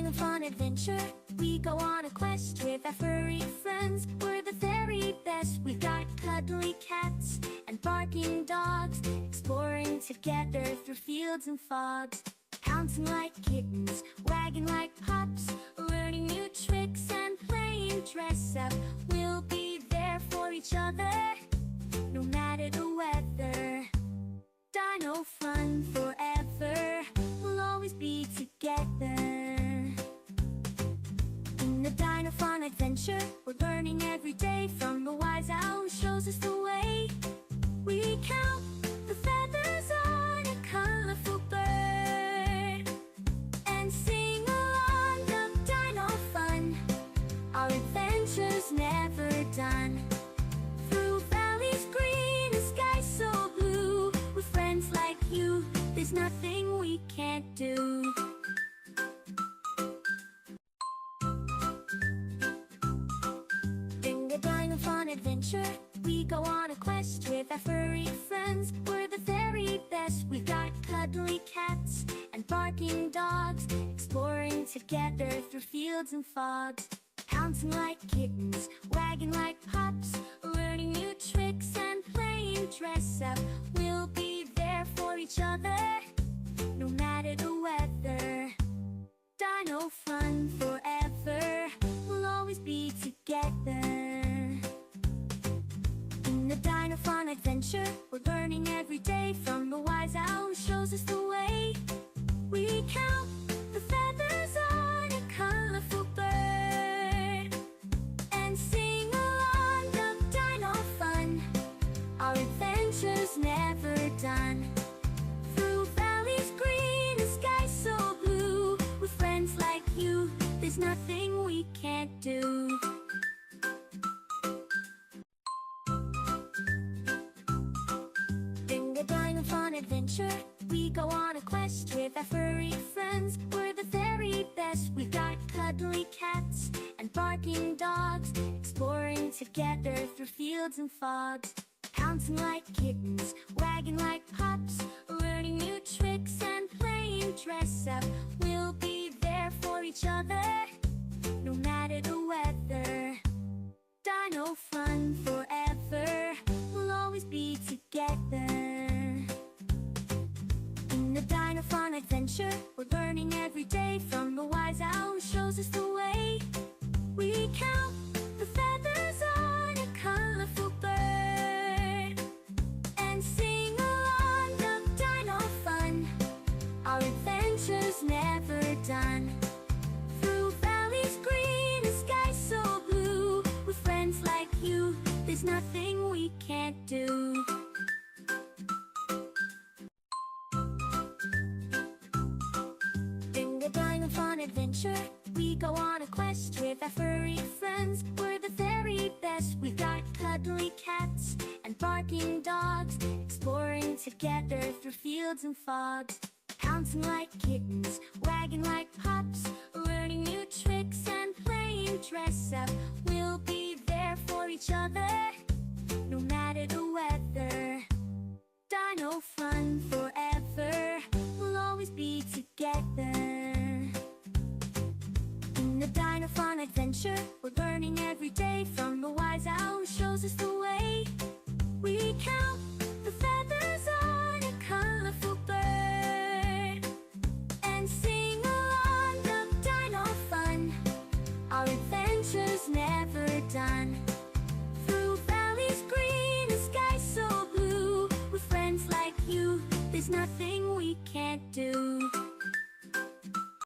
DinoFun adventure. We go on a quest with our furry friends. We're the very best. We've got cuddly cats and barking dogs, exploring together through fields and fogs. Pouncing like kittens, wagging like pups, learning new tricks and playing dress up. We'll be there for each other, no matter the weather. DinoFun forever, we'll always be together. In the DinoFun adventure, we're learning every day from the wise owl who shows us the way. We count the feathers on a colorful bird and sing along the DinoFun. Our adventure's never done. Through valleys green and skies so blue, with friends like you, there's nothing we can't do. In the DinoFun adventure, we go on a quest with our furry friends. We're the very best. We've got cuddly cats and barking dogs, exploring together through fields and fogs. Pouncing like kittens, wagging like pups, learning new tricks and playing dress up. We'll be there for each other, no matter the weather. DinoFun forever, we'll always be together. In the DinoFun adventure, we're learning every day from the wise owl who shows us the way. We count the feathers on a colorful bird and sing along the DinoFun. Our adventure's never done. Through valleys green and skies so blue, with friends like you, there's nothing we can't do. In the DinoFun adventure, we go on a quest with our furry friends. We're the very best. We've got cuddly cats and barking dogs, exploring together through fields and fogs. Pouncing like kittens, wagging like pups, learning new tricks and playing dress up. We'll be there for each other, no matter the weather. DinoFun forever, we'll always be together. In the DinoFun adventure, we're learning every day from the wise owl who shows us the way. We count the feathers on a colorful bird and sing along the DinoFun. Our adventure's never done. Through valleys green and skies so blue, with friends like you, there's nothing we can't do. In the DinoFun adventure, we go on a quest with our furry friends. We're the very best. We've got cuddly cats and barking dogs, exploring together through fields and fogs. Pouncing like kittens, wagging like pups, learning new tricks and playing dress up. We'll be there for each other, no matter the weather. DinoFun forever, we'll always be together. In the DinoFun adventure, we're learning every day from the wise owl who shows us the way. We count the feathers on a colorful bird and sing along the DinoFun. Our adventure's never done. Through valleys green and skies so blue, with friends like you, there's nothing we can't do.